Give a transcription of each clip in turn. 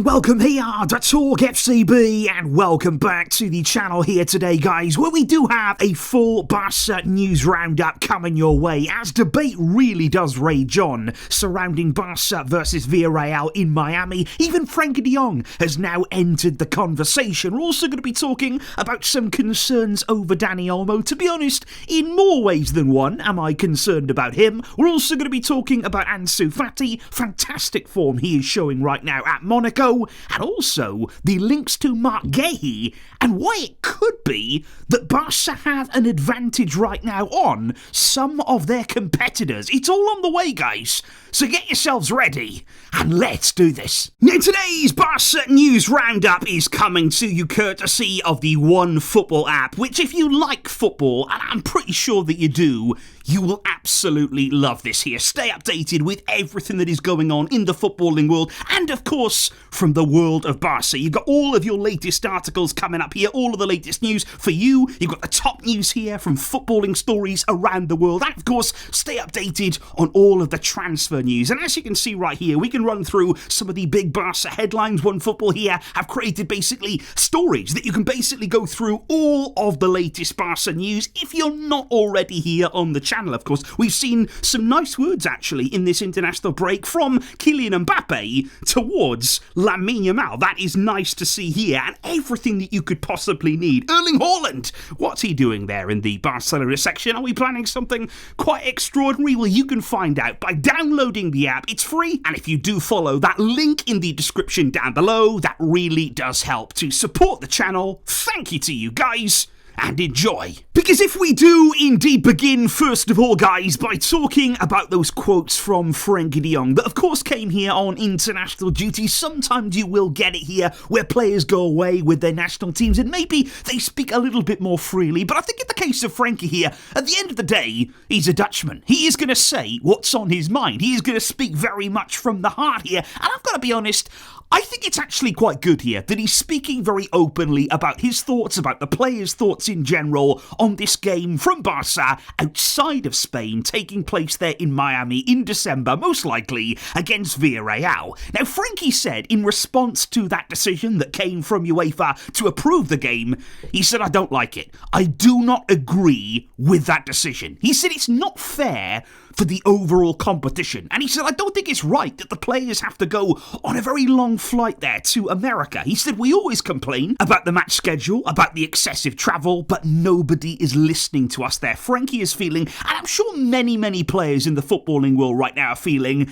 and welcome here to TalkFCB, and welcome back to the channel here today, guys, where we do have a full Barca news roundup coming your way, as debate really does rage on surrounding Barca versus Villarreal in Miami. Even Frenkie de Jong has now entered the conversation. We're also going to be talking about some concerns over Dani Olmo. To be honest, in more ways than one am I concerned about him. We're also going to be talking about Ansu Fati, fantastic form he is showing right now at Monaco, and also the links to Marc Guehi and why it could be that Barca have an advantage right now on some of their competitors. It's all on the way, guys, so get yourselves ready and let's do this. Now, today's Barca news roundup is coming to you courtesy of the OneFootball app, which, if you like football, and I'm pretty sure that you do, you will absolutely love this here. Stay updated with everything that is going on in the footballing world, and of course, from the world of Barca. You've got all of your latest articles coming up here, all of the latest news for you. You've got the top news here from footballing stories around the world, and of course, stay updated on all of the transfer news. And as you can see right here, we can run through some of the big Barca headlines. OneFootball here have created basically stories that you can basically go through all of the latest Barca news. If you're not already here on the channel, of course, we've seen some nice words actually in this international break from Kylian Mbappe towards Lamine Yamal. That is nice to see here, and everything that you could possibly need. Erling Haaland, what's he doing there in the Barcelona section? Are we planning something quite extraordinary? Well, you can find out by downloading the app. It's free, and if you do follow that link in the description down below, that really does help to support the channel. Thank you to you guys, and enjoy. Because if we do indeed begin, first of all, guys, by talking about those quotes from Frenkie de Jong that of course came here on international duty. Sometimes you will get it here where players go away with their national teams and maybe they speak a little bit more freely, but I think in the case of Frenkie here, at the end of the day, he's a Dutchman. He is going to say what's on his mind. He is going to speak very much from the heart here, and I've got to be honest, I think it's actually quite good here that he's speaking very openly about his thoughts, about the players' thoughts in general on this game from Barca outside of Spain, taking place there in Miami in December, most likely against Villarreal. Now, Frenkie said in response to that decision that came from UEFA to approve the game, he said, "I don't like it. I do not agree with that decision." He said it's not fair for the overall competition. And he said, "I don't think it's right that the players have to go on a very long flight there to America." He said, "We always complain about the match schedule, about the excessive travel, but nobody is listening to us there." Frenkie is feeling, and I'm sure many players in the footballing world right now are feeling,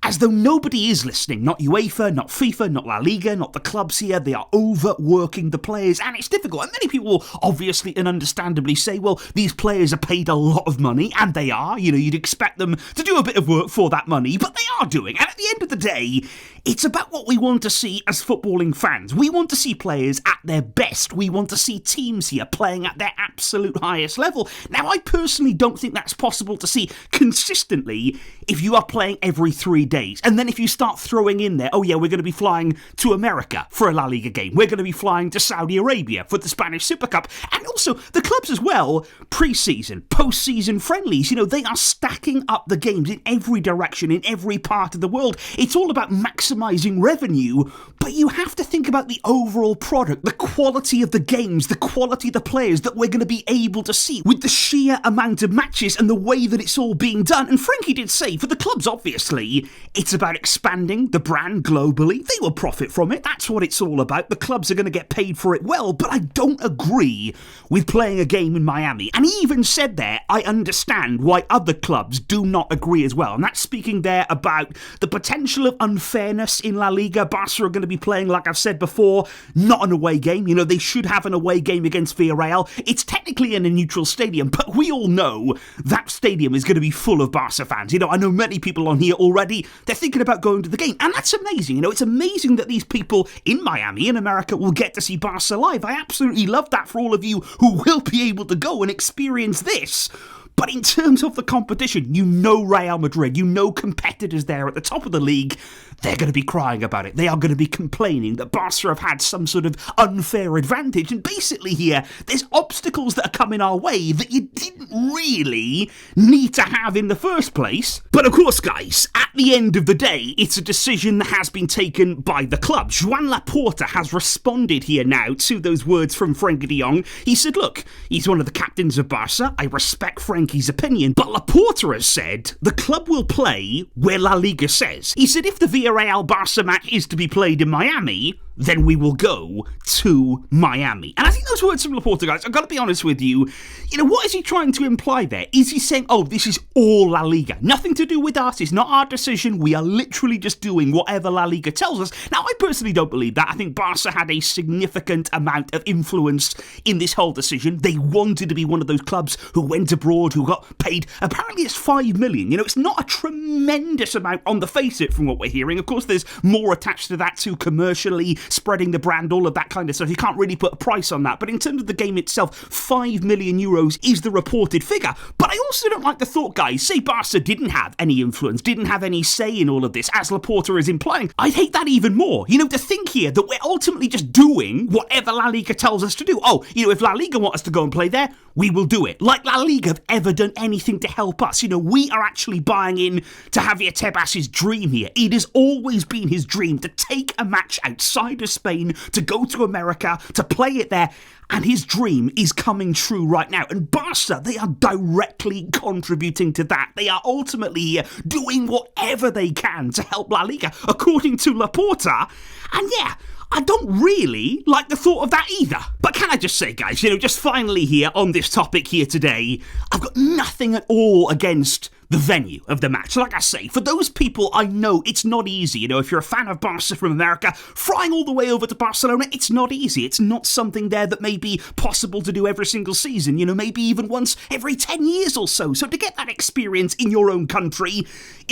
as though nobody is listening. Not UEFA, not FIFA, not La Liga, not the clubs here. They are overworking the players, and it's difficult. And many people obviously and understandably say, well, these players are paid a lot of money, and they are. You know, you'd expect them to do a bit of work for that money, but they are doing. And at the end of the day, it's about what we want to see as footballing fans. We want to see players at their best. We want to see teams here playing at their absolute highest level. Now, I personally don't think that's possible to see consistently if you are playing every 3 days. And then if you start throwing in there, oh yeah, we're going to be flying to America for a La Liga game. We're going to be flying to Saudi Arabia for the Spanish Super Cup. And also, the clubs as well, pre-season, post-season friendlies, you know, they are stacking up the games in every direction, in every part of the world. It's all about maximising revenue, but you have to think about the overall product, the quality of the games, the quality of the players that we're going to be able to see with the sheer amount of matches and the way that it's all being done. And Frenkie did say, for the clubs, obviously, it's about expanding the brand globally. They will profit from it. That's what it's all about. The clubs are going to get paid for it well, but I don't agree with playing a game in Miami. And he even said there, I understand why other clubs do not agree as well. And that's speaking there about the potential of unfairness in La Liga. Barca are going to be playing, like I've said before, not an away game. You know, they should have an away game against Villarreal. It's technically in a neutral stadium, but we all know that stadium is going to be full of Barca fans. You know, I know many people on here already, they're thinking about going to the game, and that's amazing. You know, it's amazing that these people in Miami, in America, will get to see Barca live. I absolutely love that for all of you who will be able to go and experience this. But in terms of the competition, you know Real Madrid, you know competitors there at the top of the league, they're going to be crying about it. They are going to be complaining that Barca have had some sort of unfair advantage. And basically here, there's obstacles that are coming our way that you didn't really need to have in the first place. But of course, guys, at the end of the day, it's a decision that has been taken by the club. Joan Laporta has responded here now to those words from Frenkie de Jong. He said, look, he's one of the captains of Barca. I respect Frenkie's opinion. But Laporta has said the club will play where La Liga says. He said if the Villarreal Barca match is to be played in Miami, then we will go to Miami. And I think those words from Laporta, guys, I've got to be honest with you, what is he trying to imply there? Is he saying, oh, this is all La Liga? Nothing to do with us. It's not our decision. We are literally just doing whatever La Liga tells us. Now, I personally don't believe that. I think Barca had a significant amount of influence in this whole decision. They wanted to be one of those clubs who went abroad, who got paid, apparently it's 5 million. It's not a tremendous amount on the face of it from what we're hearing. Of course, there's more attached to that too, commercially, spreading the brand, all of that kind of stuff. You can't really put a price on that. But in terms of the game itself, 5 million euros is the reported figure. But I also don't like the thought, guys, say Barca didn't have any influence, didn't have any say in all of this, as Laporta is implying. I'd hate that even more. To think here that we're ultimately just doing whatever La Liga tells us to do. Oh, if La Liga want us to go and play there, we will do it. Like La Liga have ever done anything to help us. We are actually buying in to Javier Tebas's dream here. It has always been his dream to take a match outside of Spain, to go to America, to play it there. And his dream is coming true right now. And Barca, they are directly contributing to that. They are ultimately doing whatever they can to help La Liga, according to Laporta. And yeah, I don't really like the thought of that either. But can I just say, guys, just finally here on this topic here today, I've got nothing at all against the venue of the match. Like I say, for those people, I know it's not easy. If you're a fan of Barca from America, flying all the way over to Barcelona, it's not easy. It's not something there that may be possible to do every single season, maybe even once every 10 years or so. So to get that experience in your own country,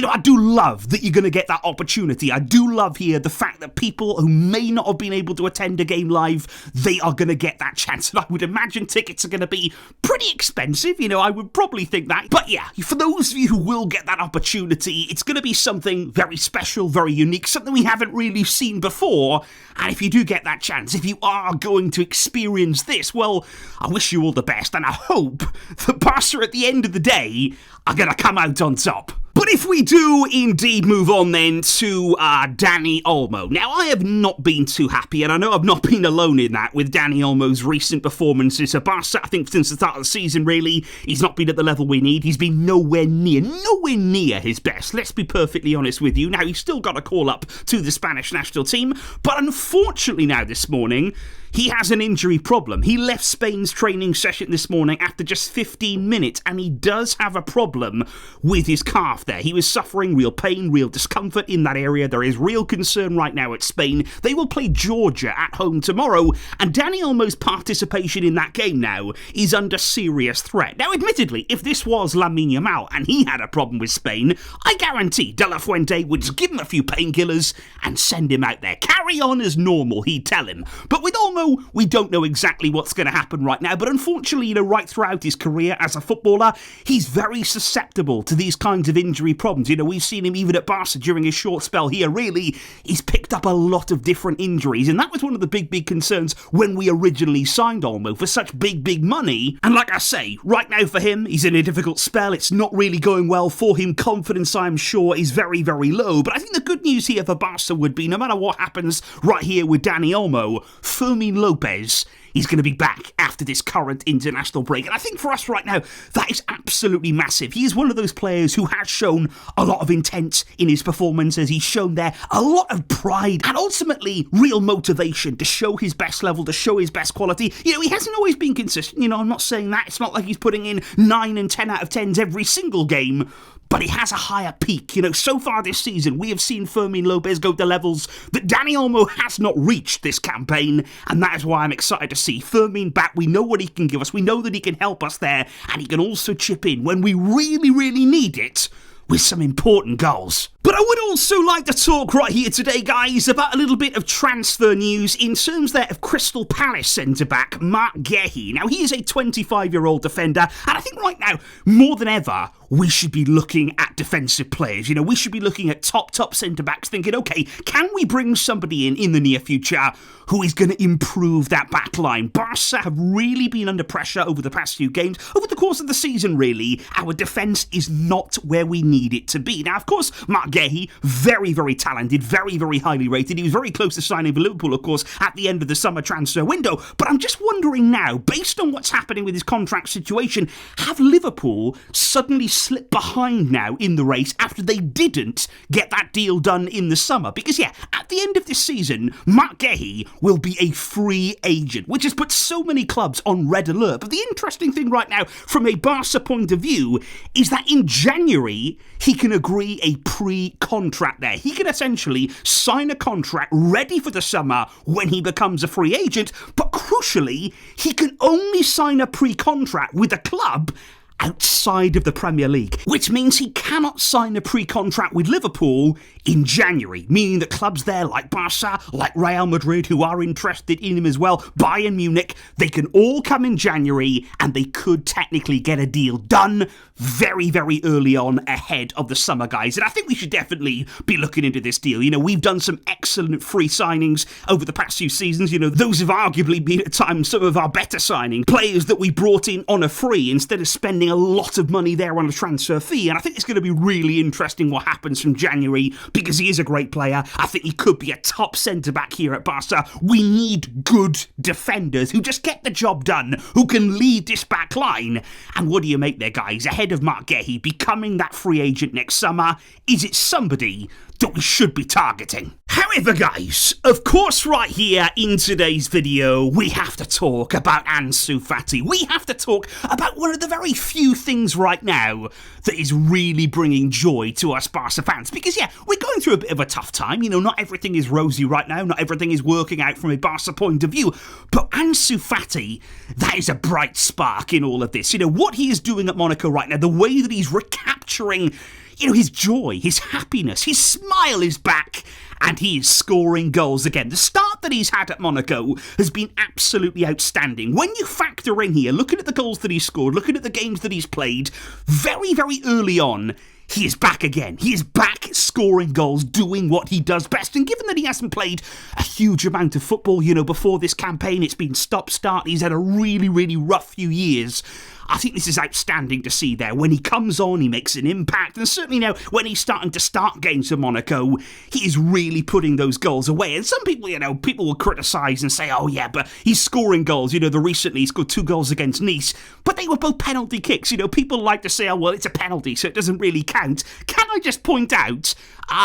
I do love that you're going to get that opportunity. I do love here the fact that people who may not have been able to attend a game live, they are going to get that chance. And I would imagine tickets are going to be pretty expensive. I would probably think that. But yeah, for those of you who will get that opportunity, it's going to be something very special, very unique, something we haven't really seen before. And if you do get that chance, if you are going to experience this, well, I wish you all the best, and I hope that Barca at the end of the day are going to come out on top. But if we do indeed move on then to Dani Olmo. Now, I have not been too happy, and I know I've not been alone in that, with Dani Olmo's recent performances at Barca. I think since the start of the season, really, he's not been at the level we need. He's been nowhere near his best. Let's be perfectly honest with you. Now, he's still got a call up to the Spanish national team, but unfortunately now this morning, he has an injury problem. He left Spain's training session this morning after just 15 minutes, and he does have a problem with his calf there. He was suffering real pain, real discomfort in that area. There is real concern right now at Spain. They will play Georgia at home tomorrow, and Dani Olmo's participation in that game now is under serious threat. Now, admittedly, if this was Lamine Yamal and he had a problem with Spain, I guarantee De La Fuente would just give him a few painkillers and send him out there. Carry on as normal, he'd tell him. But with Olmo, we don't know exactly what's going to happen right now, but unfortunately, right throughout his career as a footballer, he's very susceptible to these kinds of injury problems. We've seen him even at Barca during his short spell here. Really, he's picked up a lot of different injuries, and that was one of the big concerns when we originally signed Olmo for such big money. And like I say, right now for him, he's in a difficult spell. It's not really going well for him. Confidence, I'm sure, is very low. But I think the good news here for Barca would be, no matter what happens right here with Dani Olmo, Fermin Lopez, he's going to be back after this current international break. And I think for us right now, that is absolutely massive. He is one of those players who has shown a lot of intent in his performances. He's shown there a lot of pride and ultimately real motivation to show his best level, to show his best quality. He hasn't always been consistent. I'm not saying that. It's not like he's putting in 9 and 10 out of 10s every single game. But he has a higher peak. So far this season, we have seen Fermin Lopez go to levels that Dani Olmo has not reached this campaign, and that is why I'm excited to see Fermin back. We know what he can give us. We know that he can help us there, and he can also chip in when we really need it with some important goals. But I would also like to talk right here today, guys, about a little bit of transfer news in terms there of Crystal Palace centre-back Marc Guehi. Now, he is a 25-year-old defender, and I think right now, more than ever, we should be looking at defensive players. You know, we should be looking at top centre-backs thinking, okay, can we bring somebody in the near future who is going to improve that back line? Barca have really been under pressure over the past few games. Over the course of the season, really, our defence is not where we need it to be. Now, of course, Marc Guehi, very, very talented, very, very highly rated. He was very close to signing for Liverpool, of course, at the end of the summer transfer window. But I'm just wondering now, based on what's happening with his contract situation, have Liverpool suddenly slipped behind now in the race after they didn't get that deal done in the summer? Because, yeah, at the end of this season, Marc Guehi will be a free agent, which has put so many clubs on red alert. But the interesting thing right now, from a Barca point of view, is that in January, he can agree a pre-contract there. He can essentially sign a contract ready for the summer when he becomes a free agent, but crucially, he can only sign a pre-contract with a club outside of the Premier League, which means he cannot sign a pre-contract with Liverpool in January, meaning that clubs there like Barca, like Real Madrid, who are interested in him as well, Bayern Munich, they can all come in January and they could technically get a deal done very, very early on ahead of the summer, guys. And I think we should definitely be looking into this deal. You know, we've done some excellent free signings over the past few seasons. You know, those have arguably been at times some of our better signings. Players that we brought in on a free instead of spending a lot of money there on a transfer fee. And I think it's going to be really interesting what happens from January because he is a great player. I think he could be a top centre-back here at Barca. We need good defenders who just get the job done, who can lead this back line. And what do you make there, guys? Ahead of Marc Guehi becoming that free agent next summer, is it somebody that we should be targeting? However, guys, of course, right here in today's video, we have to talk about Ansu Fati. We have to talk about one of the very few things right now that is really bringing joy to us Barca fans. Because, yeah, we're going through a bit of a tough time. You know, not everything is rosy right now. Not everything is working out from a Barca point of view. But Ansu Fati, that is a bright spark in all of this. You know, what he is doing at Monaco right now, the way that he's recapturing, you know, his joy, his happiness, his smile is back, and he is scoring goals again. The start that he's had at Monaco has been absolutely outstanding. When you factor in here, looking at the goals that he's scored, looking at the games that he's played, very, very early on, he is back again. He is back scoring goals, doing what he does best. And given that he hasn't played a huge amount of football, you know, before this campaign, it's been stop-start. He's had a really, really rough few years. I think this is outstanding to see there. When he comes on, he makes an impact. And certainly now, when he's starting to start games for Monaco, he is really putting those goals away. And some people, you know, people will criticise and say, oh yeah, but he's scoring goals. You know, recently he scored 2 goals against Nice, but they were both penalty kicks. You know, people like to say, oh, well, it's a penalty, so it doesn't really count. Can I just point out,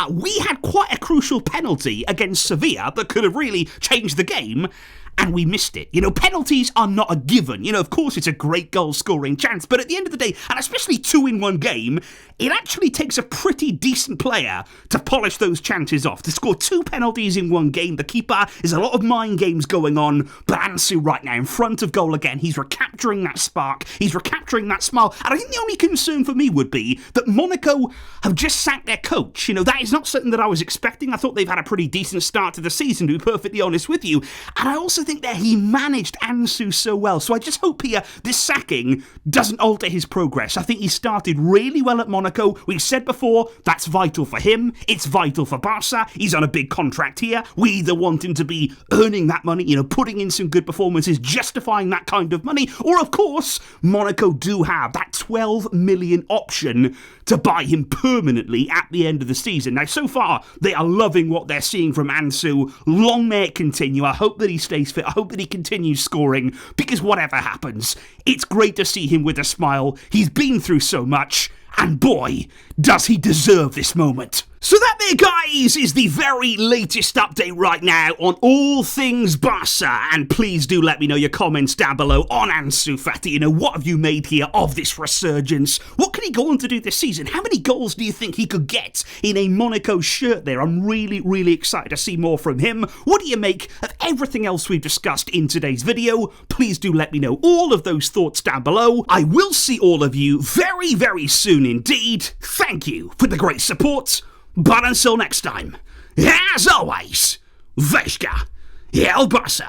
we had quite a crucial penalty against Sevilla that could have really changed the game, and we missed it. You know, penalties are not a given. You know, of course, it's a great goal-scoring chance, but at the end of the day, and especially 2 in one game, it actually takes a pretty decent player to polish those chances off. To score 2 penalties in one game, the keeper, is a lot of mind games going on, but Ansu right now in front of goal again, he's recapturing that spark, he's recapturing that smile, and I think the only concern for me would be that Monaco have just sacked their coach. You know, that is not something that I was expecting. I thought they've had a pretty decent start to the season, to be perfectly honest with you, and I also think that he managed Ansu so well. So I just hope here this sacking doesn't alter his progress. I think he started really well at Monaco. We've said before, that's vital for him. It's vital for Barca. He's on a big contract here. We either want him to be earning that money, you know, putting in some good performances, justifying that kind of money, or of course, Monaco do have that 12 million option to buy him permanently at the end of the season. Now, so far, they are loving what they're seeing from Ansu. Long may it continue. I hope that he stays fit. I hope that he continues scoring, because whatever happens, it's great to see him with a smile. He's been through so much, and boy, does he deserve this moment. So that there, guys, is the very latest update right now on all things Barca, and please do let me know your comments down below on Ansu Fati. You know, what have you made here of this resurgence? What can he go on to do this season? How many goals do you think he could get in a Monaco shirt there? I'm really, really excited to see more from him. What do you make of everything else we've discussed in today's video? Please do let me know all of those thoughts down below. I will see all of you very, very soon indeed. Thank you for the great support. But until next time, as always, Vesca, El Barça.